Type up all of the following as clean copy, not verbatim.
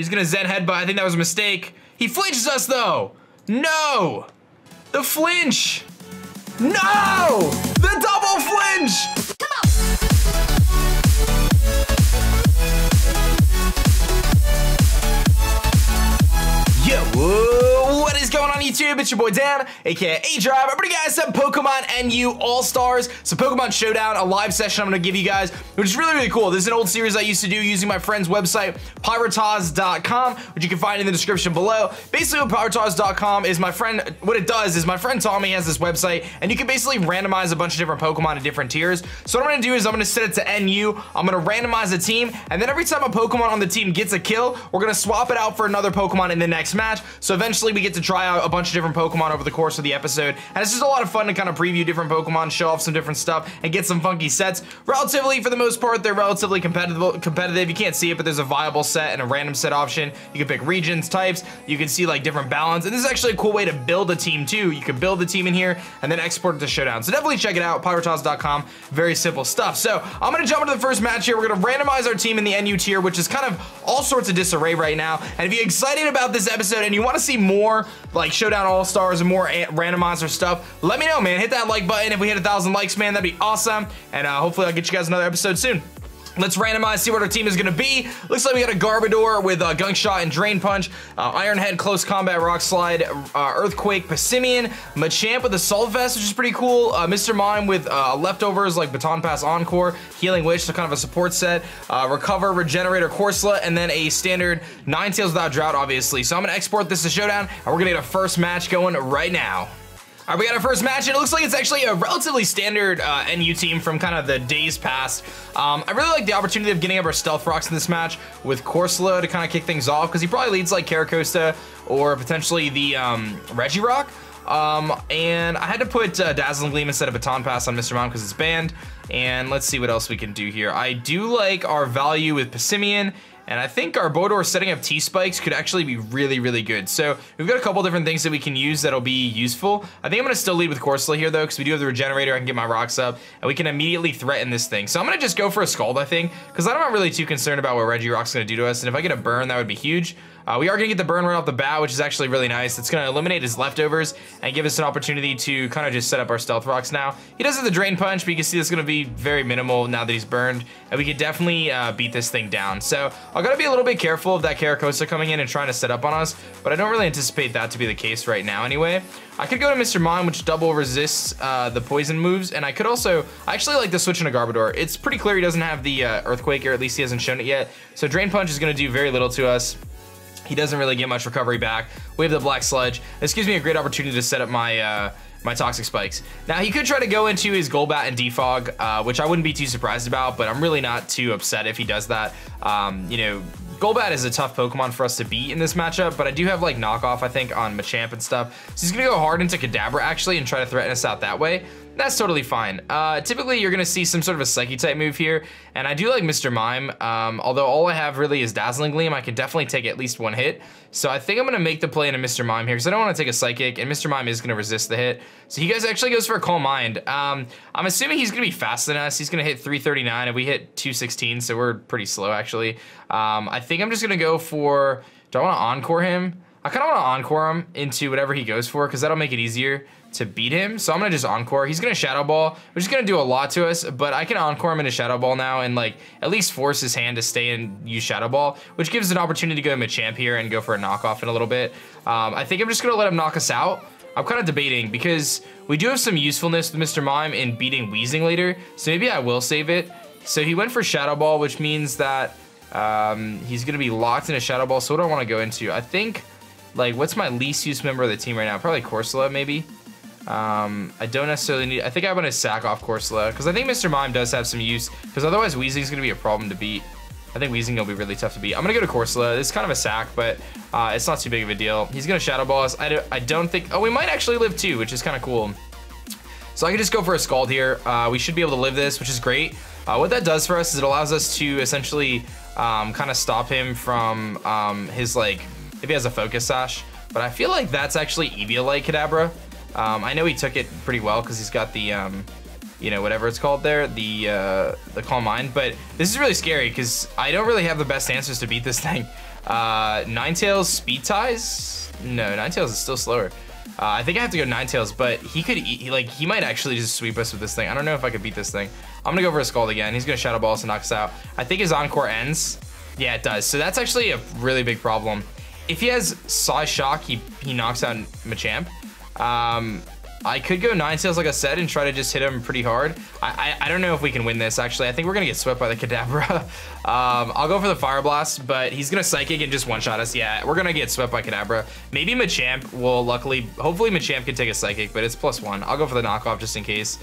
He's gonna Zen headbutt. I think that was a mistake. He flinches us though. No! The flinch! No! The double flinch! Come on! Yo, whoa, what is going on YouTube? It's your boy Dan, aka A-Drive. I'm bringing you guys some Pokemon NU All-Stars, some Pokemon Showdown, a live session I'm gonna give you guys, which is really, really cool. This is an old series I used to do using my friend's website, Pyrotoz.com, which you can find in the description below. Basically, what Pyrotoz.com is, my friend, what it does is my friend Tommy has this website, and you can basically randomize a bunch of different Pokemon in different tiers. So what I'm gonna do is I'm gonna set it to NU, I'm gonna randomize a team, and then every time a Pokemon on the team gets a kill, we're gonna swap it out for another Pokemon in the next match. So eventually we get to try out a bunch of different Pokemon over the course of the episode, and it's just a lot of fun to kind of preview different Pokemon, show off some different stuff, and get some funky sets. Relatively, for the most part, they're relatively competitive. You can't see it, but there's a viable set and a random set option. You can pick regions, types, you can see like different balance, and this is actually a cool way to build a team too. You can build the team in here and then export it to Showdown. So definitely check it out, pyrotoz.com. Very simple stuff. So I'm gonna jump into the first match here. We're gonna randomize our team in the NU tier, which is kind of all sorts of disarray right now. And if you're excited about this episode and you want to see more like Showdown All-Stars and more randomizer stuff, let me know, man. Hit that like button. If we hit 1,000 likes, man, that'd be awesome. And hopefully I'll get you guys another episode soon. Let's randomize, see what our team is gonna be. Looks like we got a Garbodor with Gunk Shot and Drain Punch, Iron Head, Close Combat, Rock Slide, Earthquake, Passimian, Machamp with Assault Vest, which is pretty cool, Mr. Mime with leftovers like Baton Pass Encore, Healing Witch, so kind of a support set, Recover, Regenerator, Corsola, and then a standard Ninetales without Drought, obviously. So I'm gonna export this to Showdown, and we're gonna get a first match going right now. All right, we got our first match, and it looks like it's actually a relatively standard NU team from kind of the days past. I really like the opportunity of getting up our Stealth Rocks in this match with Corsola to kind of kick things off, because he probably leads like Caracosta or potentially the Regirock. And I had to put Dazzling Gleam instead of Baton Pass on Mr. Mime because it's banned. And let's see what else we can do here. I do like our value with Passimian, and I think our Bodor setting up T-Spikes could actually be really, really good. So we've got a couple different things that we can use that'll be useful. I think I'm gonna still lead with Corsola here though, because we do have the Regenerator, I can get my rocks up, and we can immediately threaten this thing. So I'm gonna just go for a Scald, I think, because I'm not really too concerned about what Regirock's gonna do to us, and if I get a burn, that would be huge. We are gonna get the burn right off the bat, which is actually really nice. It's gonna eliminate his leftovers and give us an opportunity to kind of just set up our Stealth Rocks now. He does have the Drain Punch, but you can see it's gonna be very minimal now that he's burned, and we could definitely beat this thing down. So I gotta be a little bit careful of that Caracosta coming in and trying to set up on us, but I don't really anticipate that to be the case right now anyway. I could go to Mr. Mime, which double resists the poison moves, and I could also, I actually like the switch into Garbodor. It's pretty clear he doesn't have the Earthquake, or at least he hasn't shown it yet. So Drain Punch is gonna do very little to us. He doesn't really get much recovery back. We have the Black Sludge. This gives me a great opportunity to set up my my Toxic Spikes. Now he could try to go into his Golbat and Defog, which I wouldn't be too surprised about, but I'm really not too upset if he does that. You know, Golbat is a tough Pokemon for us to beat in this matchup, but I do have like knockoff, I think, on Machamp and stuff. So he's gonna go hard into Kadabra actually and try to threaten us out that way. That's totally fine. Typically you're gonna see some sort of a Psychic type move here, and I do like Mr. Mime, although all I have really is Dazzling Gleam. I can definitely take at least one hit. So I think I'm gonna make the play into Mr. Mime here, because I don't wanna take a Psychic, and Mr. Mime is gonna resist the hit. So he guys actually goes for a Calm Mind. I'm assuming he's gonna be faster than us. He's gonna hit 339, and we hit 216, so we're pretty slow actually. I think I'm just gonna go for, do I wanna Encore him? I kinda wanna Encore him into whatever he goes for, because that'll make it easier to beat him. So I'm gonna just Encore. He's gonna Shadow Ball, which is gonna do a lot to us, but I can Encore him into Shadow Ball now and like at least force his hand to stay and use Shadow Ball, which gives an opportunity to go to Machamp here and go for a knockoff in a little bit. I think I'm just gonna let him knock us out. I'm kind of debating because we do have some usefulness with Mr. Mime in beating Weezing later, so maybe I will save it. So he went for Shadow Ball, which means that he's gonna be locked in a Shadow Ball. So what do I wanna go into? I think, like, what's my least used member of the team right now? Probably Corsola, maybe. I don't necessarily need, I think I want to sack off Corsola, because I think Mr. Mime does have some use, because otherwise Weezing's gonna be a problem to beat. I think Weezing will be really tough to beat. I'm gonna go to Corsola. It's kind of a sack, but it's not too big of a deal. He's gonna Shadow Ball us. I don't think, oh, we might actually live too, which is kind of cool. So I can just go for a Scald here. We should be able to live this, which is great. What that does for us is it allows us to essentially kind of stop him from his, like, if he has a Focus Sash. But I feel like that's actually Eevee-like Kadabra. I know he took it pretty well because he's got the, you know, whatever it's called there, the Calm Mind. But this is really scary because I don't really have the best answers to beat this thing. Ninetales speed ties? No, Ninetales is still slower. I think I have to go Ninetales, but he could, he might actually just sweep us with this thing. I don't know if I could beat this thing. I'm gonna go for a Scald again. He's gonna Shadow Ball us and knock us out. I think his Encore ends. Yeah, it does. So that's actually a really big problem. If he has Psy-Shock, he knocks out Machamp. I could go Ninetales, like I said, and try to just hit him pretty hard. I don't know if we can win this, actually. I think we're gonna get swept by the Kadabra. I'll go for the Fire Blast, but he's gonna Psychic and just one-shot us. Yeah, we're gonna get swept by Kadabra. Maybe Machamp will hopefully Machamp can take a Psychic, but it's +1. I'll go for the knockoff just in case.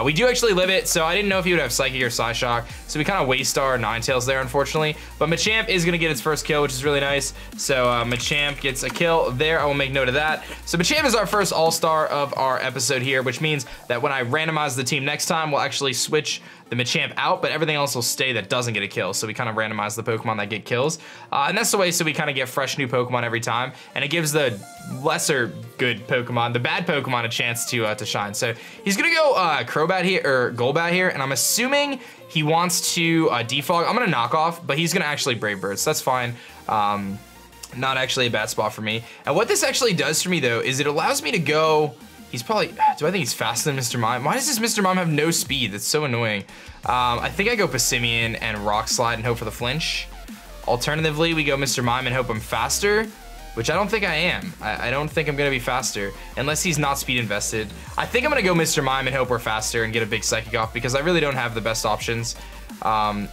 We do actually live it, so I didn't know if he would have Psychic or Psy-Shock, so we kind of waste our Ninetales there, unfortunately. But Machamp is going to get its first kill, which is really nice. So Machamp gets a kill there. I will make note of that. So Machamp is our first All-Star of our episode here, which means that when I randomize the team next time, we'll actually switch the Machamp out, but everything else will stay that doesn't get a kill. So we kind of randomize the Pokemon that get kills. And that's the way so we kind of get fresh new Pokemon every time. And it gives the lesser good Pokemon, the bad Pokemon, a chance to shine. So he's gonna go Crobat here, or Golbat here, and I'm assuming he wants to defog. I'm gonna knock off, but he's gonna actually Brave Bird, so that's fine. Not actually a bad spot for me. And what this actually does for me though, is it allows me to go, he's probably, do I think he's faster than Mr. Mime? Why does this Mr. Mime have no speed? That's so annoying. I think I go Passimian and Rock Slide and hope for the flinch. Alternatively, we go Mr. Mime and hope I'm faster, which I don't think I am. I don't think I'm gonna be faster, unless he's not speed invested. I think I'm gonna go Mr. Mime and hope we're faster and get a big Psychic off, because I really don't have the best options.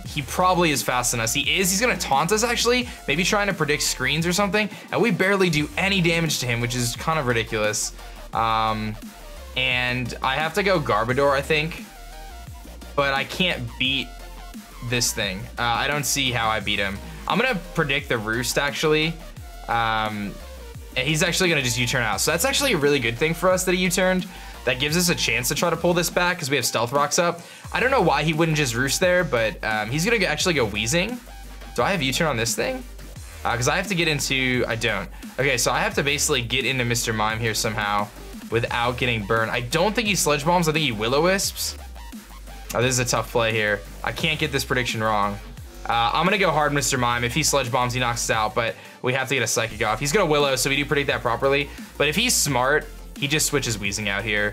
He probably is faster than us. He's gonna taunt us actually, maybe trying to predict screens or something, and we barely do any damage to him, which is kind of ridiculous. And I have to go Garbodor, I think, but I can't beat this thing. I don't see how I beat him. I'm gonna predict the Roost actually. And he's actually gonna just U-turn out. So that's actually a really good thing for us that he U-turned. That gives us a chance to try to pull this back because we have Stealth Rocks up. I don't know why he wouldn't just Roost there, but he's gonna actually go Weezing. Do I have U-turn on this thing? Because I have to get into, I don't. Okay, so I have to basically get into Mr. Mime here somehow without getting burned. I don't think he Sledge Bombs, I think he Will-O-Wisps. Oh, this is a tough play here. I can't get this prediction wrong. I'm gonna go hard Mr. Mime. If he Sledge Bombs, he knocks us out, but we have to get a Psychic off. He's gonna Willow, so we do predict that properly. But if he's smart, he just switches Weezing out here.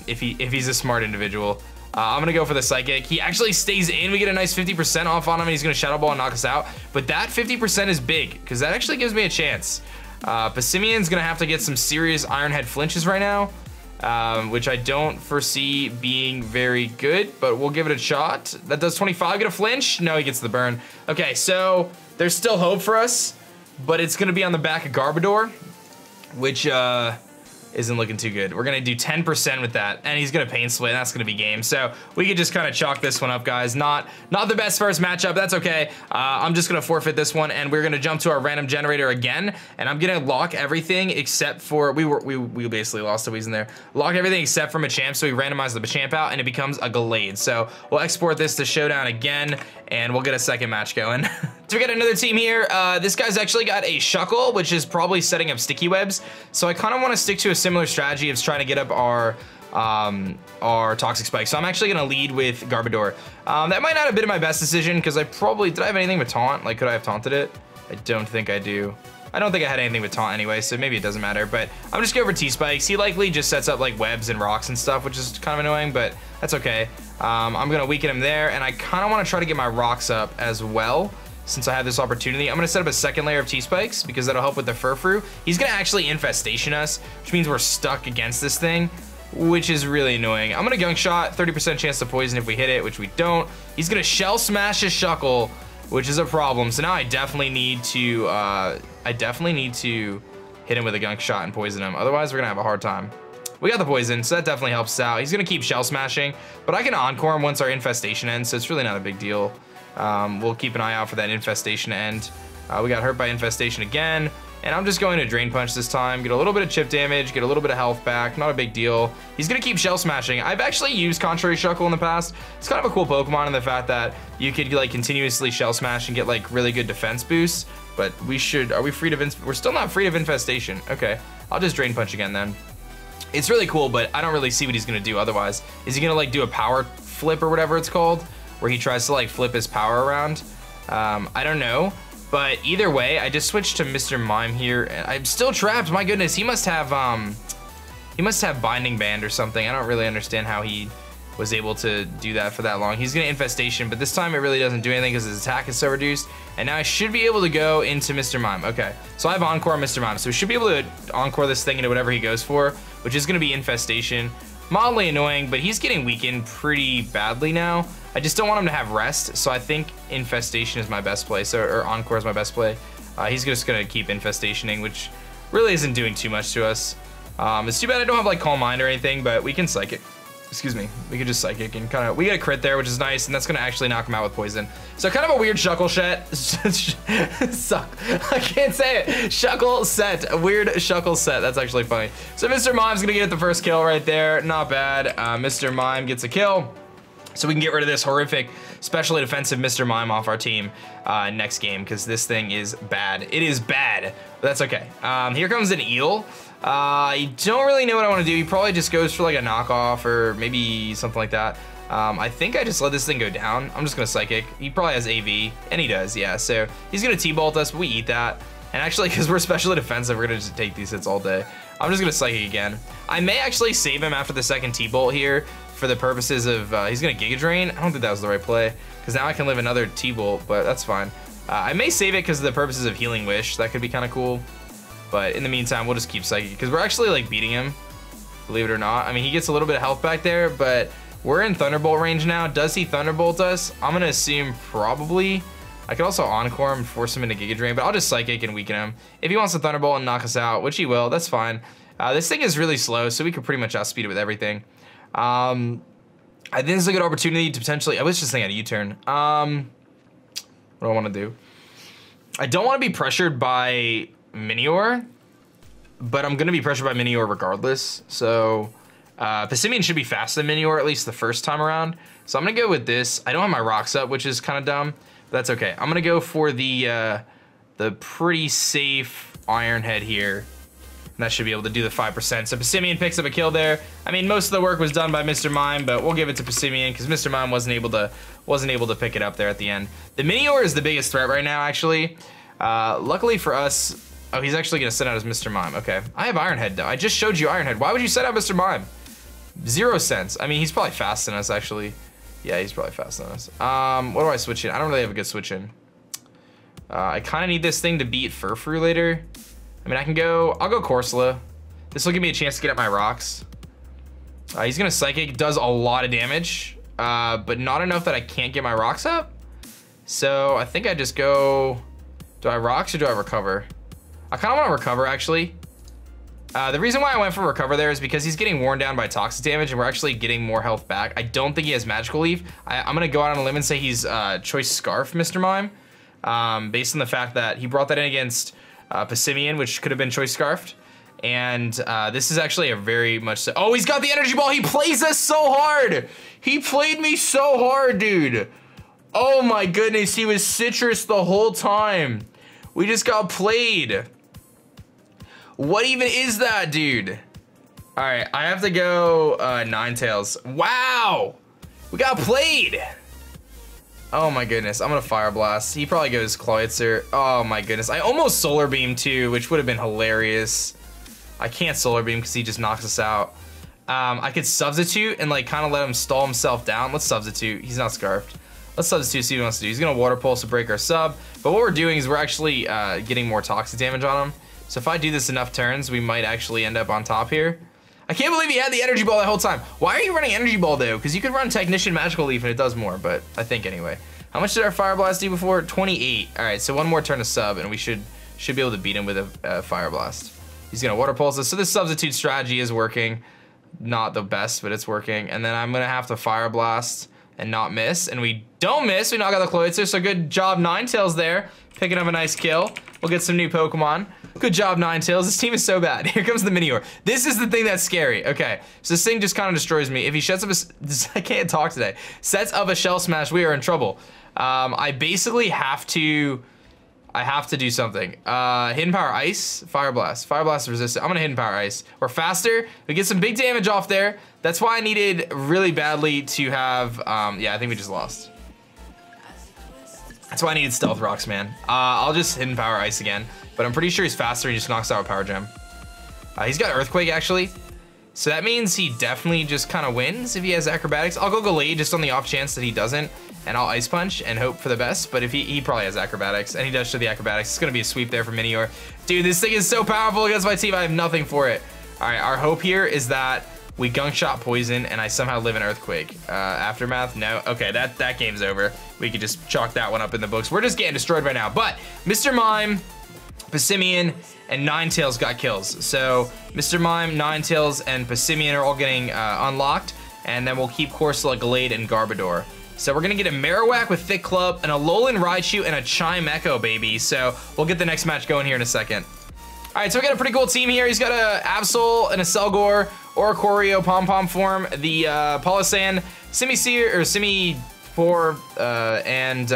If he's a smart individual. I'm gonna go for the Psychic. He actually stays in. We get a nice 50% off on him, and he's gonna Shadow Ball and knock us out. But that 50% is big, because that actually gives me a chance. Passimian's gonna have to get some serious Iron Head flinches right now. Which I don't foresee being very good, but we'll give it a shot. That does 25, get a flinch? No, he gets the burn. Okay, so there's still hope for us, but it's gonna be on the back of Garbodor, which isn't looking too good. We're gonna do 10% with that, and he's gonna Pain Split, and that's gonna be game. So we could just kind of chalk this one up, guys. Not the best first matchup, that's okay. I'm just gonna forfeit this one, and we're gonna jump to our random generator again, and I'm gonna lock everything except for, we basically lost a Weezing there. Lock everything except for Machamp, so we randomize the Machamp out, and it becomes a Gallade. So we'll export this to Showdown again, and we'll get a second match going. So we got another team here. This guy's actually got a Shuckle, which is probably setting up sticky webs. So I kind of want to stick to a similar strategy of trying to get up our Toxic Spike. So I'm actually gonna lead with Garbodor. That might not have been my best decision because did I have anything with Taunt? Like, could I have taunted it? I don't think I do. I don't think I had anything with Taunt anyway, so maybe it doesn't matter, but I'm just going for T-Spikes. He likely just sets up like webs and rocks and stuff, which is kind of annoying, but that's okay. I'm gonna weaken him there, and I kind of want to try to get my rocks up as well. Since I have this opportunity, I'm gonna set up a second layer of T-Spikes because that'll help with the Furfrou. He's gonna actually Infestation us, which means we're stuck against this thing, which is really annoying. I'm gonna Gunk Shot, 30% chance to poison if we hit it, which we don't. He's gonna Shell Smash his Shuckle, which is a problem. So now I definitely need to hit him with a Gunk Shot and poison him. Otherwise, we're gonna have a hard time. We got the poison, so that definitely helps us out. He's gonna keep Shell Smashing, but I can Encore him once our Infestation ends, so it's really not a big deal. We'll keep an eye out for that Infestation end. We got hurt by Infestation again, and I'm just going to Drain Punch this time, get a little bit of chip damage, get a little bit of health back, not a big deal. He's gonna keep Shell Smashing. I've actually used Contrary Shuckle in the past. It's kind of a cool Pokemon in the fact that you could like continuously Shell Smash and get like really good defense boosts, but are we free of, we're still not free of Infestation. Okay, I'll just Drain Punch again then. It's really cool, but I don't really see what he's gonna do otherwise. Is he gonna like do a power flip or whatever it's called? Where he tries to like flip his power around. I don't know. But either way, I just switched to Mr. Mime here, and I'm still trapped. My goodness, he must have binding band or something. I don't really understand how he was able to do that for that long. He's gonna infestation, but this time it really doesn't do anything because his attack is so reduced. And now I should be able to go into Mr. Mime. Okay, so I have Encore on Mr. Mime, so we should be able to Encore this thing into whatever he goes for, which is gonna be infestation. Mildly annoying, but he's getting weakened pretty badly now. I just don't want him to have rest, so I think infestation is my best play, or Encore is my best play. He's just gonna keep infestationing, which really isn't doing too much to us. It's too bad I don't have like Calm Mind or anything, but we can Psychic. Excuse me, we could just Psychic and kind of, we get a crit there, which is nice, and that's gonna actually knock him out with poison. So kind of a weird Shuckle set. Suck. I can't say it. Shuckle set, a weird Shuckle set. That's actually funny. So Mr. Mime's gonna get the first kill right there. Not bad. Mr. Mime gets a kill. So we can get rid of this horrific, specially defensive Mr. Mime off our team next game, because this thing is bad. It is bad, but that's okay. Here comes an eel. I don't really know what I want to do. He probably just goes for like a knockoff or maybe something like that. I think I just let this thing go down. I'm just gonna Psychic. He probably has AV, and he does, yeah. So he's gonna T-bolt us, but we eat that. And actually, because we're specially defensive, we're gonna just take these hits all day. I'm just gonna Psychic again. I may actually save him after the second T-bolt here for the purposes of, he's gonna Giga Drain. I don't think that was the right play, because now I can live another T-bolt, but that's fine. I may save it because of the purposes of Healing Wish. That could be kind of cool. But in the meantime, we'll just keep Psychic, because we're actually like beating him, believe it or not. I mean, he gets a little bit of health back there, but we're in Thunderbolt range now. Does he Thunderbolt us? I'm gonna assume probably. I could also Encore him and force him into Giga Drain, but I'll just Psychic and weaken him. If he wants to Thunderbolt and knock us out, which he will, that's fine. This thing is really slow, so we could pretty much outspeed it with everything. I think this is a good opportunity to potentially, I was just thinking a U-turn. What do I want to do? I don't want to be pressured by Minior, but I'm gonna be pressured by Minior regardless. So Passimian should be faster than Minior, at least the first time around. So I'm gonna go with this. I don't have my rocks up, which is kind of dumb, but that's okay. I'm gonna go for the pretty safe Iron Head here. And that should be able to do the 5%. So Passimian picks up a kill there. I mean, most of the work was done by Mr. Mime, but we'll give it to Passimian because Mr. Mime wasn't able to pick it up there at the end. The Minior is the biggest threat right now, actually. Luckily for us. Oh, he's actually gonna set out as Mr. Mime. Okay, I have Iron Head though. I just showed you Iron Head. Why would you set out Mr. Mime? 0 sense. I mean, he's probably faster than us actually. Yeah, he's probably faster than us. What do I switch in? I don't really have a good switch in. I kind of need this thing to beat Furfrou later. I mean, I'll go Corsola. This will give me a chance to get at my rocks. He's gonna Psychic, does a lot of damage, but not enough that I can't get my rocks up. So I think I just go, do I rocks or do I recover? I kind of want to recover, actually. The reason why I went for recover there is because he's getting worn down by toxic damage, and we're actually getting more health back. I don't think he has Magical Leaf. I'm going to go out on a limb and say he's Choice Scarf, Mr. Mime, based on the fact that he brought that in against Passimian, which could have been Choice Scarfed. And this is actually a very much so. Oh, he's got the Energy Ball. He plays us so hard. He played me so hard, dude. Oh, my goodness. He was Citrus the whole time. We just got played. What even is that, dude? All right, I have to go Ninetales. Wow, we got played. Oh my goodness, I'm gonna Fire Blast. He probably goes Cloyster. Oh my goodness, I almost Solar Beam too, which would have been hilarious. I can't Solar Beam because he just knocks us out. I could substitute and like kind of let him stall himself down. Let's substitute. He's not Scarfed. Let's substitute, see what he wants to do. He's gonna Water Pulse to break our sub. But what we're doing is we're actually getting more toxic damage on him. So if I do this enough turns, we might actually end up on top here. I can't believe he had the Energy Ball that whole time. Why are you running Energy Ball though? Because you could run Technician Magical Leaf and it does more, but I think anyway. How much did our Fire Blast do before? 28. All right, so one more turn of sub and we should be able to beat him with a Fire Blast. He's gonna Water Pulse us. So this substitute strategy is working. Not the best, but it's working. And then I'm gonna have to Fire Blast and not miss. And we don't miss, we knock out the Cloyster, so good job Ninetales there. Picking up a nice kill. We'll get some new Pokemon. Good job, Ninetales. This team is so bad. Here comes the Minior. This is the thing that's scary. Okay, so this thing just kind of destroys me. If he shuts up I can't talk today. Sets up a Shell Smash, we are in trouble. I basically have to do something. Hidden Power Ice, Fire Blast. Fire Blast is resistant. I'm gonna Hidden Power Ice. We're faster. We get some big damage off there. That's why I needed really badly to have, yeah, I think we just lost. That's why I needed Stealth Rocks, man. I'll just Hidden Power Ice again, but I'm pretty sure he's faster. He just knocks out a Power Gem. He's got Earthquake, actually. So that means he definitely just kind of wins if he has Acrobatics. I'll go Gallade just on the off chance that he doesn't, and I'll Ice Punch and hope for the best. But if he probably has Acrobatics, and he does show the Acrobatics, it's going to be a sweep there for Minior. Dude, this thing is so powerful against my team. I have nothing for it. All right, our hope here is that we Gunk Shot Poison, and I somehow live in Earthquake. Aftermath? No. Okay, that game's over. We could just chalk that one up in the books. We're just getting destroyed right now. But Mr. Mime, Passimian, and Ninetales got kills. So Mr. Mime, Ninetales, and Passimian are all getting unlocked, and then we'll keep Corsola, Gallade, and Garbodor. So we're gonna get a Marowak with Thick Club, an Alolan Raichu, and a Chimecho, baby. So we'll get the next match going here in a second. All right, so we got a pretty cool team here. He's got a Absol and a Selgor, Oricorio, Pom Pom form, the Palossand, Simisear, or Simipour, and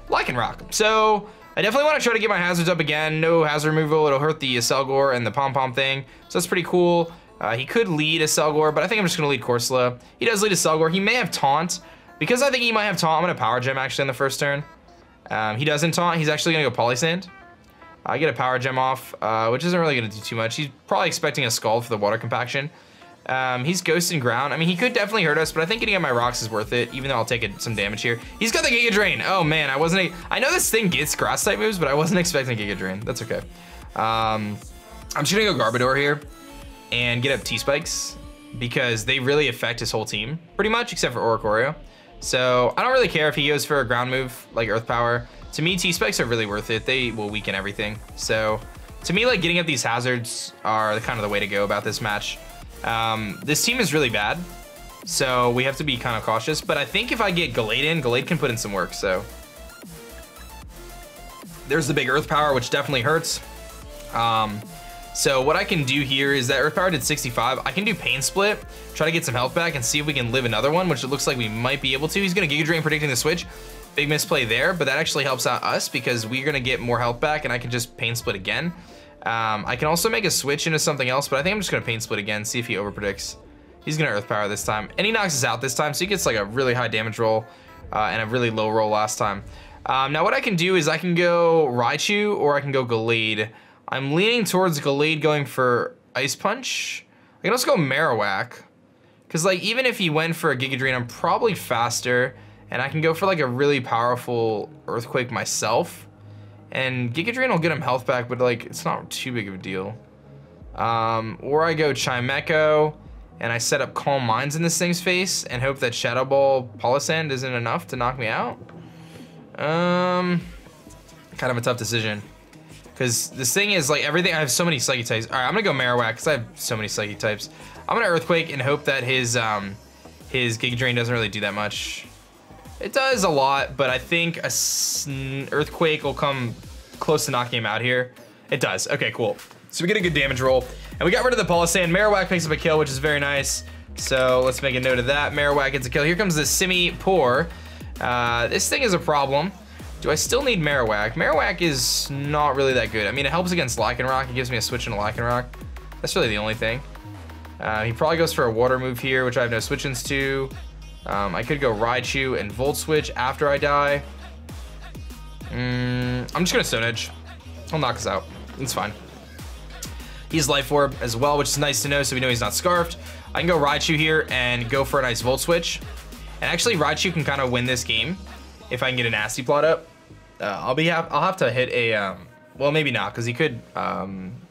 Lycanroc. So I definitely want to try to get my hazards up again. No hazard removal, it'll hurt the Selgor and the Pom Pom thing. So that's pretty cool. He could lead a Selgor, but I think I'm just gonna lead Corsola. He does lead a Selgor. He may have Taunt. Because I think he might have Taunt, I'm gonna Power Gem actually on the first turn. He doesn't Taunt, he's actually gonna go Polysand. I get a Power Gem off, which isn't really gonna do too much. He's probably expecting a Scald for the Water Compaction. He's Ghost and Ground. I mean, he could definitely hurt us, but I think getting on my rocks is worth it, even though I'll take some damage here. He's got the Giga Drain. Oh man, I know this thing gets grass type moves, but I wasn't expecting Giga Drain. That's okay. I'm just gonna go Garbodor here and get up T-Spikes because they really affect his whole team, pretty much, except for Oricorio. So I don't really care if he goes for a ground move like Earth Power. To me, T-Spikes are really worth it. They will weaken everything. So to me, like getting up these hazards are kind of the way to go about this match. This team is really bad, so we have to be kind of cautious. But I think if I get Gallade in, Gallade can put in some work. So there's the big Earth Power, which definitely hurts. So what I can do here is that Earth Power did 65. I can do Pain Split, try to get some health back and see if we can live another one, which it looks like we might be able to. He's gonna Giga Drain predicting the switch. Big misplay there, but that actually helps out us because we're gonna get more health back and I can just Pain Split again. I can also make a switch into something else, but I think I'm just gonna Pain Split again, see if he over predicts. He's gonna Earth Power this time, and he knocks us out this time, so he gets like a really high damage roll and a really low roll last time. Now what I can do is I can go Raichu or I can go Gallade. I'm leaning towards Gallade going for Ice Punch. I can also go Marowak, because like even if he went for a Giga Drain, I'm probably faster, and I can go for like a really powerful Earthquake myself. And Giga Drain will get him health back, but like it's not too big of a deal. Or I go Chimecho, and I set up Calm Minds in this thing's face and hope that Shadow Ball Palossand isn't enough to knock me out. Kind of a tough decision. Because this thing is like everything, I have so many Psychic types. All right, I'm gonna go Marowak because I have so many Psychic types. I'm gonna Earthquake and hope that his Giga Drain doesn't really do that much. It does a lot, but I think a Earthquake will come close to knocking him out here. It does, okay, cool. So we get a good damage roll. And we got rid of the Palossand. Marowak picks up a kill, which is very nice. So let's make a note of that. Marowak gets a kill. Here comes the Simipour. This thing is a problem. Do I still need Marowak? Marowak is not really that good. I mean, it helps against Lycanroc. It gives me a switch into Lycanroc. That's really the only thing. He probably goes for a water move here, which I have no switch-ins to. I could go Raichu and Volt Switch after I die. I'm just gonna Stone Edge. He'll knock us out. It's fine. He's Life Orb as well, which is nice to know, so we know he's not Scarfed. I can go Raichu here and go for a nice Volt Switch. And actually, Raichu can kind of win this game if I can get a Nasty Plot up. I'll have to hit a, well, maybe not, because he could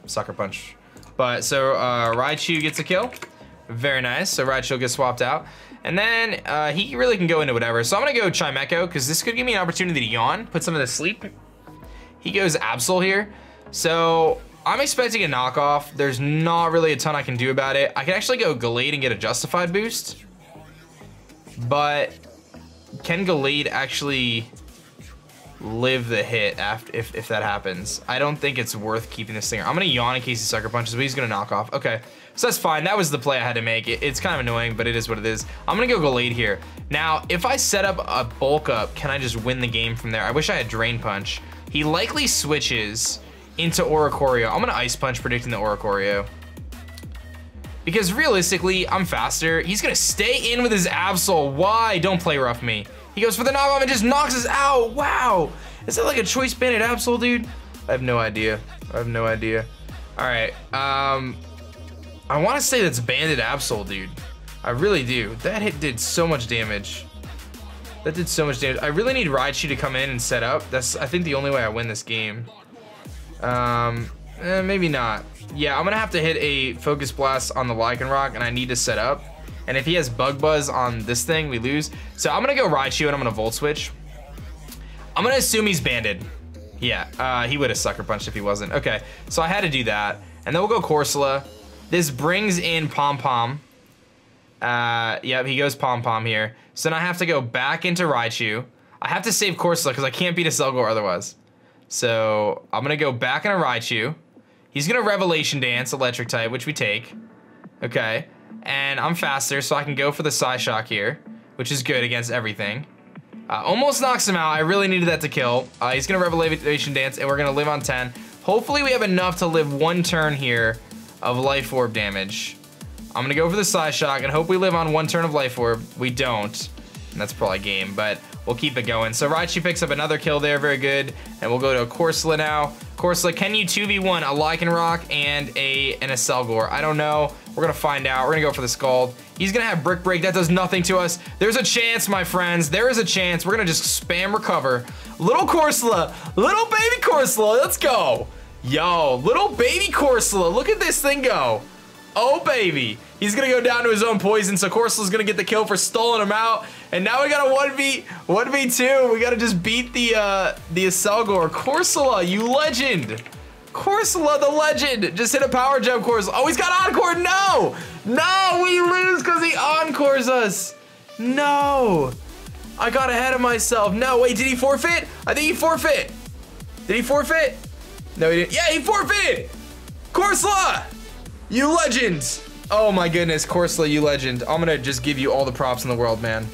Sucker Punch. But so Raichu gets a kill. Very nice. So Raichu gets swapped out. And then he really can go into whatever. So I'm going to go Chimecho, because this could give me an opportunity to yawn, put some of the sleep. He goes Absol here. So I'm expecting a knockoff. There's not really a ton I can do about it. I can actually go Gallade and get a Justified boost. But can Gallade actually live the hit after if that happens? I don't think it's worth keeping this thing. I'm gonna yawn in case he Sucker Punches, but he's gonna knock off. Okay, so that's fine. That was the play I had to make. It's kind of annoying, but it is what it is. I'm gonna go Gallade here. Now, if I set up a bulk up, can I just win the game from there? I wish I had Drain Punch. He likely switches into Oricorio. I'm gonna Ice Punch predicting the Oricorio. Because realistically, I'm faster. He's gonna stay in with his Absol. Why? Don't play rough me. He goes for the knockoff and just knocks us out. Wow. Is that like a choice banded Absol, dude? I have no idea. I have no idea. All right. I want to say that's banded Absol, dude. I really do. That hit did so much damage. That did so much damage. I really need Raichu to come in and set up. That's, I think, the only way I win this game. Maybe not. Yeah, I'm gonna have to hit a Focus Blast on the Lycanroc, and I need to set up. And if he has Bug Buzz on this thing, we lose. So I'm gonna go Raichu, and I'm gonna Volt Switch. I'm gonna assume he's banded. Yeah, he would have Sucker Punched if he wasn't. Okay, so I had to do that. And then we'll go Corsola. This brings in Pom Pom. Yep, he goes Pom Pom here. So then I have to go back into Raichu. I have to save Corsola because I can't beat a Selgor otherwise. So I'm gonna go back into Raichu. He's gonna Revelation Dance, Electric type, which we take. Okay, and I'm faster, so I can go for the Psyshock here, which is good against everything. Almost knocks him out. I really needed that to kill. He's gonna Revelation Dance, and we're gonna live on 10. Hopefully we have enough to live one turn here of Life Orb damage. I'm gonna go for the Psyshock and hope we live on one turn of Life Orb. We don't, and that's probably game, but we'll keep it going. So Raichu picks up another kill there, very good. And we'll go to a Corsola now. Corsola, can you 2v1 a Lycanroc and a Selgor? I don't know. We're gonna find out. We're gonna go for the Scald. He's gonna have Brick Break. That does nothing to us. There's a chance, my friends. There is a chance. We're gonna just spam recover. Little Corsola, little baby Corsola, let's go. Yo, little baby Corsola, look at this thing go. Oh baby, he's gonna go down to his own poison, so Corsola's gonna get the kill for stalling him out. And now we got a 1v2. We gotta just beat the Selgor. Corsola, you legend. Corsola, the legend. Just hit a power jump, Corsola. Oh, he's got Encore, no! No, we lose because he Encores us. No, I got ahead of myself. No, wait, did he forfeit? I think he forfeit. Did he forfeit? No, he didn't. Yeah, he forfeited. Corsola, you legend. Oh my goodness, Corsola, you legend. I'm gonna just give you all the props in the world, man.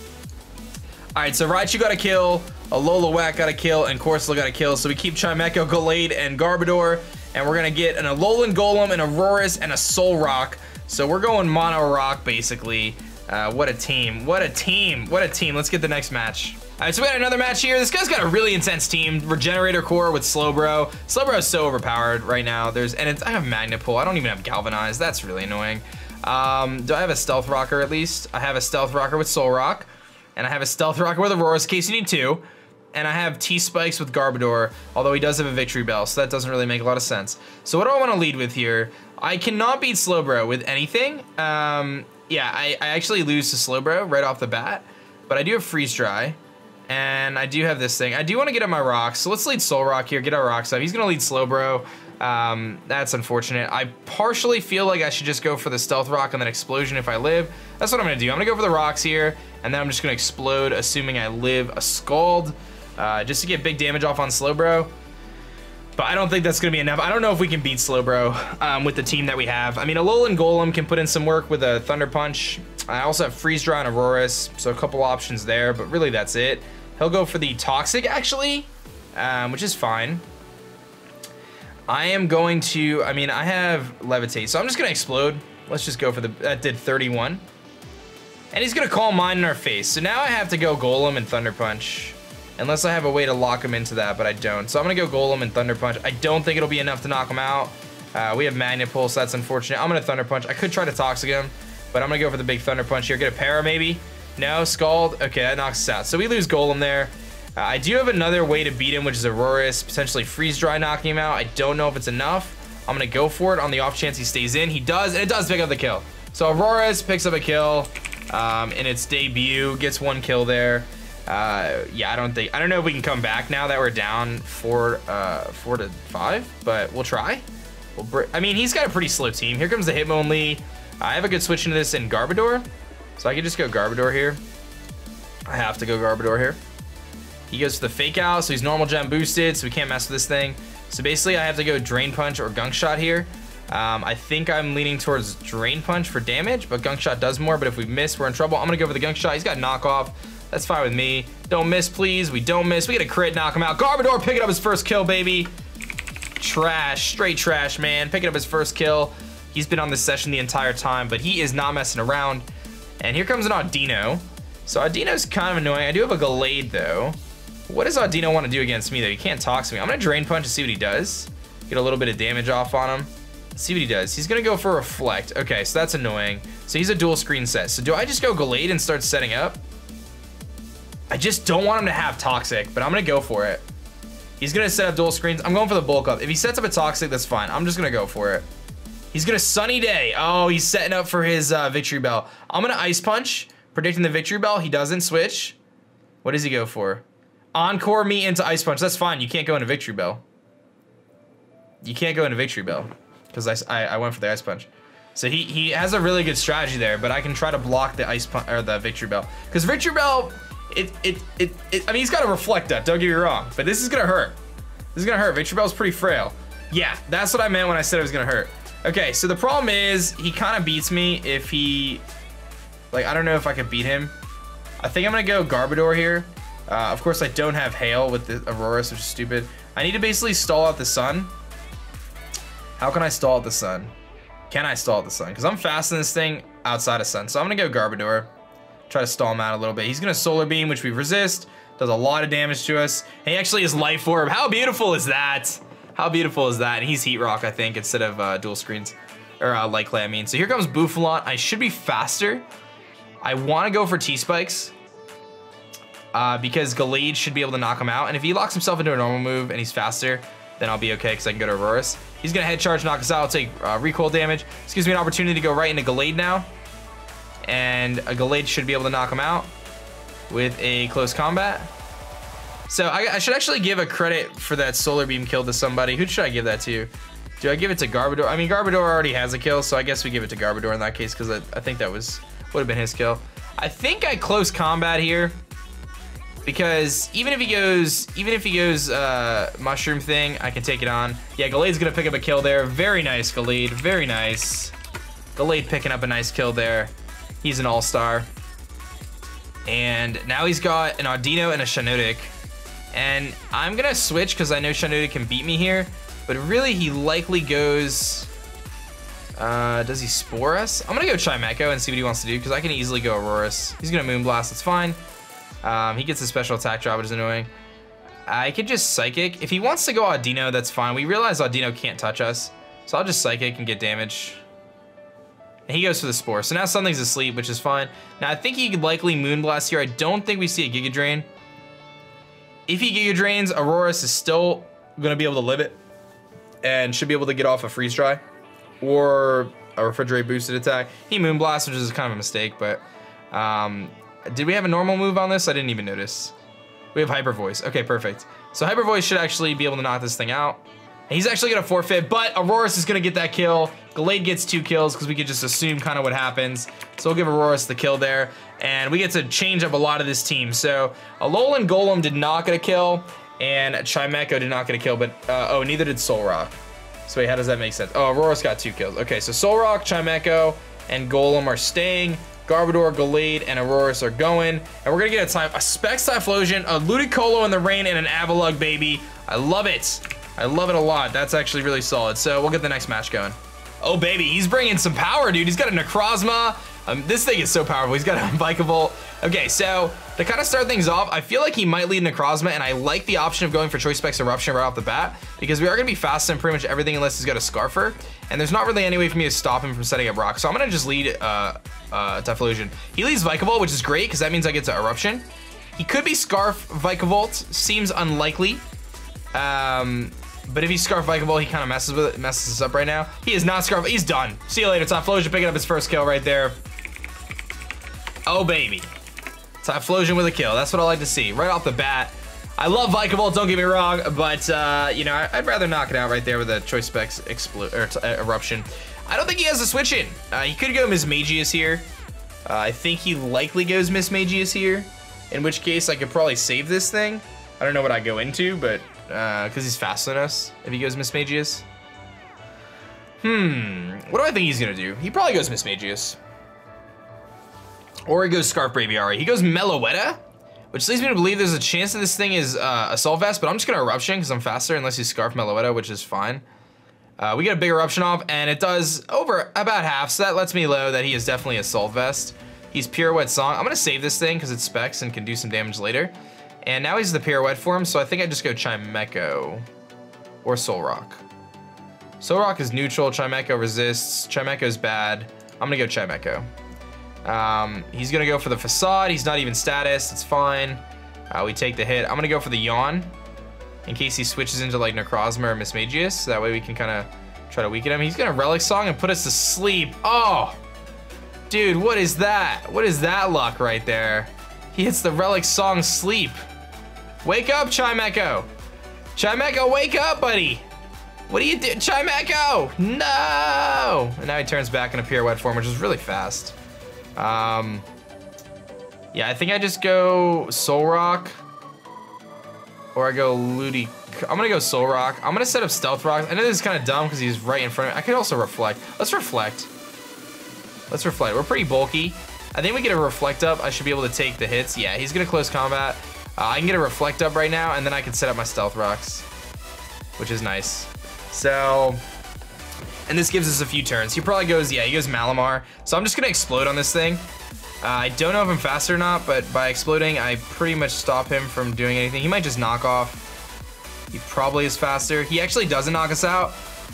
All right, so Raichu got a kill, Alola Whack got a kill, and Corsola got a kill. So we keep Chimecho, Gallade, and Garbodor, and we're gonna get an Alolan Golem, an Aurorus, and a Soul Rock. So we're going Mono Rock, basically. What a team, what a team, what a team. Let's get the next match. All right, so we got another match here. This guy's got a really intense team. Regenerator Core with Slowbro. Slowbro is so overpowered right now. I have Magnet Pull. I don't even have Galvanize. That's really annoying. Do I have a Stealth Rocker at least? I have a Stealth Rocker with Soul Rock. And I have a Stealth Rocker with Aurora in case you need two. And I have T-Spikes with Garbodor, although he does have a Victory Bell, so that doesn't really make a lot of sense. So what do I want to lead with here? I cannot beat Slowbro with anything. Yeah, I actually lose to Slowbro right off the bat. But I do have Freeze Dry. And I do have this thing. I do want to get up my rocks, so let's lead Soul Rock here, get our rocks up. He's going to lead Slowbro. That's unfortunate. I partially feel like I should just go for the Stealth Rock and then Explosion if I live. That's what I'm going to do. I'm going to go for the rocks here, and then I'm just going to explode, assuming I live a Scald, just to get big damage off on Slowbro. But I don't think that's going to be enough. I don't know if we can beat Slowbro with the team that we have. I mean, Alolan Golem can put in some work with a Thunder Punch. I also have Freeze Dry and Aurorus, so a couple options there, but really that's it. He'll go for the Toxic, actually, which is fine. I am going to, I mean, I have Levitate, so I'm just going to Explode. Let's just go for the, that did 31. And he's going to Calm Mind in our face. So now I have to go Golem and Thunder Punch. Unless I have a way to lock him into that, but I don't. So I'm going to go Golem and Thunder Punch. I don't think it'll be enough to knock him out. We have Magnet Pull, so that's unfortunate. I'm going to Thunder Punch. I could try to Toxic him, but I'm going to go for the big Thunder Punch here. Get a Para, maybe? No, Scald. Okay, that knocks us out. So we lose Golem there. I do have another way to beat him, which is Aurorus, potentially Freeze Dry knocking him out. I don't know if it's enough. I'm going to go for it on the off chance he stays in. He does, and it does pick up the kill. So Aurorus picks up a kill in its debut, gets one kill there. Yeah, I don't know if we can come back now that we're down 4 to 5, but we'll try. I mean, he's got a pretty slow team. Here comes the Hitmonlee. I have a good switch into this in Garbodor, so I can just go Garbodor here. I have to go Garbodor here. He goes for the Fake Out, so he's normal gem boosted, so we can't mess with this thing. So basically, I have to go Drain Punch or Gunk Shot here. I think I'm leaning towards Drain Punch for damage, but Gunk Shot does more. But if we miss, we're in trouble. I'm gonna go for the Gunk Shot. He's got Knockoff. That's fine with me. Don't miss, please. We don't miss. We get a crit, knock him out. Garbodor picking up his first kill, baby. Trash, straight trash, man. Picking up his first kill. He's been on this session the entire time, but he is not messing around. And here comes an Audino. So Audino's kind of annoying. I do have a Gallade though. What does Audino want to do against me though? He can't toxic me. I'm gonna Drain Punch and see what he does. Get a little bit of damage off on him. Let's see what he does. He's gonna go for Reflect. Okay, so that's annoying. So he's a dual screen set. So do I just go Gallade and start setting up? I just don't want him to have Toxic, but I'm gonna go for it. He's gonna set up dual screens. I'm going for the bulk up. If he sets up a Toxic, that's fine. I'm just gonna go for it. He's gonna Sunny Day. Oh, he's setting up for his Victory Bell. I'm gonna Ice Punch, predicting the Victory Bell. He doesn't switch. What does he go for? Encore me into Ice Punch. That's fine. You can't go into Victory Bell. You can't go into Victory Bell because I went for the Ice Punch. So he has a really good strategy there, but I can try to block the Ice Punch or the Victory Bell because Victory Bell, I mean, he's got to reflect that. Don't get me wrong, but this is gonna hurt. This is gonna hurt. Victory Bell's pretty frail. Yeah, that's what I meant when I said it was gonna hurt. Okay, so the problem is he kind of beats me if he, like, I don't know if I could beat him. I think I'm gonna go Garbodor here. Of course, I don't have Hail with the Aurorus, which is stupid. I need to basically stall out the Sun. How can I stall out the Sun? Can I stall out the Sun? Because I'm fast in this thing outside of Sun. So I'm gonna go Garbodor. Try to stall him out a little bit. He's gonna Solar Beam, which we resist. Does a lot of damage to us. He actually is Life Orb. How beautiful is that? How beautiful is that? And he's Heat Rock, I think, instead of dual screens. Or Light Clay, I mean. So here comes Bouffalon. I should be faster. I want to go for T-Spikes. Because Gallade should be able to knock him out. And if he locks himself into a normal move and he's faster, then I'll be okay because I can go to Aurorus. He's going to Head Charge, knock us out. I'll take recoil damage. This gives me an opportunity to go right into Gallade now. And a Gallade should be able to knock him out with a close combat. So I should actually give a credit for that Solar Beam kill to somebody. Who should I give that to? Do I give it to Garbodor? I mean, Garbodor already has a kill, so I guess we give it to Garbodor in that case because I think that would have been his kill. I think I close combat here because even if he goes Mushroom thing, I can take it on. Yeah, Gallade's gonna pick up a kill there. Very nice, Gallade. Very nice. Gallade picking up a nice kill there. He's an all-star. And now he's got an Audino and a Shiinotic. And I'm gonna switch because I know Shiinotic can beat me here. But really, he likely goes... does he Spore us? I'm gonna go Chimecho and see what he wants to do because I can easily go Aurorus. He's gonna Moonblast, that's fine. He gets a special attack drop, which is annoying. I could just Psychic. If he wants to go Audino, that's fine. We realize Audino can't touch us. So I'll just Psychic and get damage. And he goes for the Spore. So now something's asleep, which is fine. Now I think he could likely Moonblast here. I don't think we see a Giga Drain. If he Giga Drains, Aurorus is still gonna be able to live it and should be able to get off a Freeze Dry or a Refrigerate boosted attack. He Moonblast, which is kind of a mistake, but did we have a normal move on this? I didn't even notice. We have Hyper Voice. Okay, perfect. So Hyper Voice should actually be able to knock this thing out. And he's actually gonna forfeit, but Aurorus is gonna get that kill. Gallade gets 2 kills because we could just assume kind of what happens. So we'll give Aurorus the kill there. And we get to change up a lot of this team. So Alolan Golem did not get a kill, and Chimecho did not get a kill, but oh, neither did Solrock. So wait, how does that make sense? Oh, Aurorus got 2 kills. Okay, so Solrock, Chimecho, and Golem are staying. Garbodor, Gallade, and Aurorus are going. And we're gonna get a Specs Typhlosion, a Ludicolo in the rain, and an Avalugg, baby. I love it. I love it a lot. That's actually really solid. So we'll get the next match going. Oh, baby, he's bringing some power, dude. He's got a Necrozma. This thing is so powerful. He's got a Vikavolt. Okay, so to kind of start things off, I feel like he might lead Necrozma, and I like the option of going for Choice Specs Eruption right off the bat, because we are going to be fast in pretty much everything unless he's got a Scarfer, and there's not really any way for me to stop him from setting up Rock, so I'm going to just lead Typhlosion. He leads Vikavolt, which is great, because that means I get to Eruption. He could be Scarf Vikavolt. Seems unlikely. But if he's Scarf Vikavolt, he kind of messes us up right now. He is not Scarf. He's done. See you later. Typhlosion picking up his first kill right there. Oh, baby. Typhlosion with a kill. That's what I like to see right off the bat. I love Vikavolt, don't get me wrong, but, you know, I'd rather knock it out right there with a Choice Specs Eruption. I don't think he has a switch in. He could go Mismagius here. I think he likely goes Mismagius here, in which case I could probably save this thing. I don't know what I go into, but because he's faster than us, if he goes Mismagius. What do I think he's gonna do? He probably goes Mismagius. Or he goes Scarf Braviary. He goes Meloetta, which leads me to believe there's a chance that this thing is Assault Vest, but I'm just gonna Eruption because I'm faster unless he's Scarf Meloetta, which is fine. We get a big Eruption off, and it does over about half, so that lets me know that he is definitely Assault Vest. He's Pirouette Song. I'm gonna save this thing because it's specs and can do some damage later. And now he's the Pirouette form, so I think I just go Chimecho or Solrock. Solrock is neutral, Chimecho resists, Chimecho's bad. I'm gonna go Chimecho. He's gonna go for the Facade. He's not even status, it's fine. We take the hit. I'm gonna go for the Yawn in case he switches into like Necrozma or Mismagius. So that way we can kind of try to weaken him. He's gonna Relic Song and put us to sleep. Oh, dude, what is that? What is that luck right there? He hits the Relic Song sleep. Wake up, Chimecho. Chimecho, wake up, buddy. What do you do? Chimecho, no! And now he turns back into Pirouette form, which is really fast. Yeah, I think I just go Solrock, or I go Ludi. I'm gonna go Solrock. I'm gonna set up Stealth Rock. I know this is kind of dumb because he's right in front of me. I could also Reflect. Let's Reflect. Let's Reflect. We're pretty bulky. I think we get a Reflect up. I should be able to take the hits. Yeah, he's gonna close combat. I can get a Reflect up right now, and then I can set up my Stealth Rocks, which is nice. So, and this gives us a few turns. He probably goes, yeah, he goes Malamar. So I'm just gonna Explode on this thing. I don't know if I'm faster or not, but by exploding, I pretty much stop him from doing anything. He might just knock off. He probably is faster. He actually doesn't knock us out,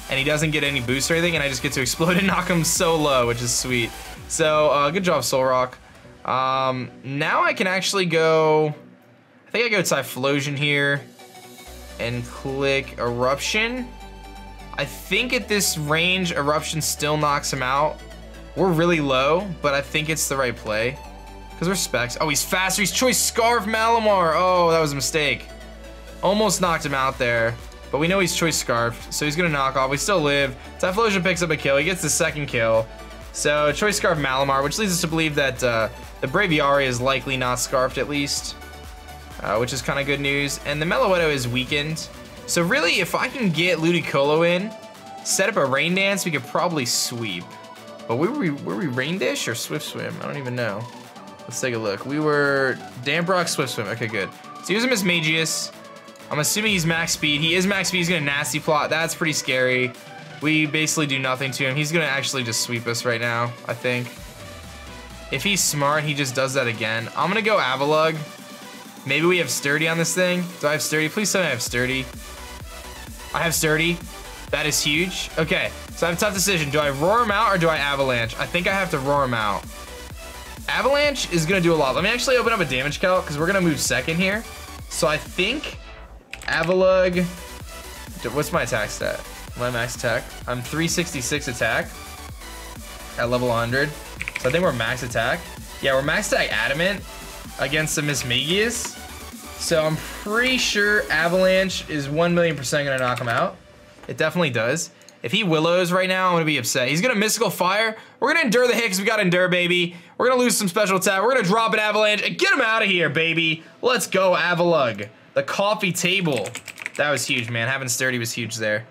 and he doesn't get any boost or anything, and I just get to explode and knock him so low, which is sweet. So, good job, Solrock. Now I can actually go, I think I go Typhlosion here and click Eruption. I think at this range, Eruption still knocks him out. We're really low, but I think it's the right play because we're specs. Oh, he's faster. He's Choice Scarf Malamar. Oh, that was a mistake. Almost knocked him out there, but we know he's Choice Scarf, so he's gonna knock off. We still live. Typhlosion picks up a kill. He gets the second kill. So Choice Scarf Malamar, which leads us to believe that the Braviary is likely not scarfed at least, which is kind of good news. And the Meloetta is weakened. So really, if I can get Ludicolo in, set up a Rain Dance, we could probably sweep. But were we Rain Dish or Swift Swim? I don't even know. Let's take a look. We were Damp Rock, Swift Swim. Okay, good. So he was a Mismagius. I'm assuming he's max speed. He is max speed. He's gonna Nasty Plot. That's pretty scary. We basically do nothing to him. He's gonna actually just sweep us right now, I think. If he's smart, he just does that again. I'm gonna go Avalugg. Maybe we have Sturdy on this thing. Do I have Sturdy? Please tell me I have Sturdy. I have Sturdy. That is huge. Okay, so I have a tough decision. Do I roar him out or do I Avalanche? I think I have to roar him out. Avalanche is gonna do a lot. Let me actually open up a damage calc because we're gonna move second here. So I think Avalugg, what's my attack stat? My max attack? I'm 366 attack at level 100. So I think we're max attack. Yeah, we're max attack Adamant against the Mismagius. So I'm pretty sure Avalanche is 1,000,000% gonna knock him out. It definitely does. If he Willows right now, I'm gonna be upset. He's gonna Mystical Fire. We're gonna endure the hit because we got Endure, baby. We're gonna lose some special attack. We're gonna drop an Avalanche and get him out of here, baby. Let's go, Avalugg. The coffee table. That was huge, man. Having Sturdy was huge there.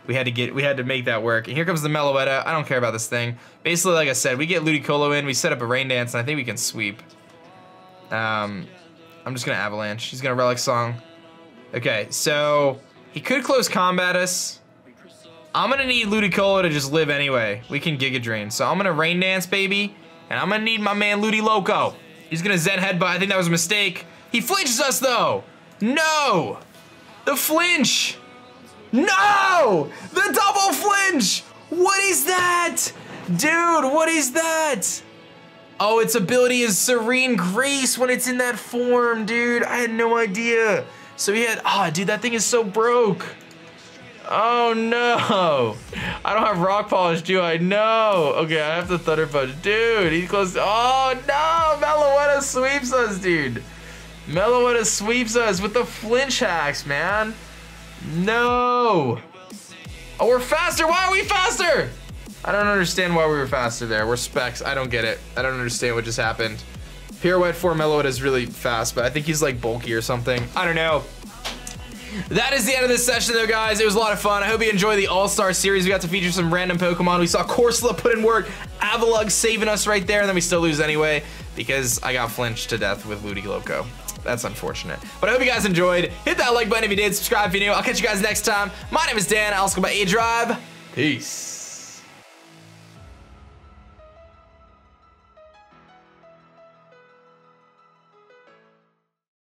We had to make that work. And here comes the Meloetta. I don't care about this thing. Basically, like I said, we get Ludicolo in, we set up a Rain Dance, and I think we can sweep. I'm just gonna Avalanche. He's gonna Relic Song. Okay, so he could close combat us. I'm gonna need Ludicolo to just live anyway. We can Giga Drain. So I'm gonna Rain Dance, baby, and I'm gonna need my man Ludiloco. He's gonna Zen Headbutt. I think that was a mistake. He flinches us though. No! The flinch! No! The double flinch! What is that? Dude, what is that? Oh, its ability is Serene Grace when it's in that form, dude. I had no idea. So he had, oh, dude, that thing is so broke. Oh no. I don't have Rock Polish, do I? No. Okay, I have the Thunder Punch. Dude, he's close. Oh no, Meloetta sweeps us, dude. Meloetta sweeps us with the flinch hacks, man. No. Oh, we're faster. Why are we faster? I don't understand why we were faster there. We're specs. I don't get it. I don't understand what just happened. Pirouette 4 Meloetta is really fast, but I think he's like bulky or something. I don't know. That is the end of this session though, guys. It was a lot of fun. I hope you enjoy the All-Star series. We got to feature some random Pokemon. We saw Corsola put in work, Avalugg saving us right there, and then we still lose anyway because I got flinched to death with Ludicolo. That's unfortunate. But I hope you guys enjoyed. Hit that like button if you did. Subscribe if you're new. I'll catch you guys next time. My name is Dan. I'll also go by A-Drive. Peace.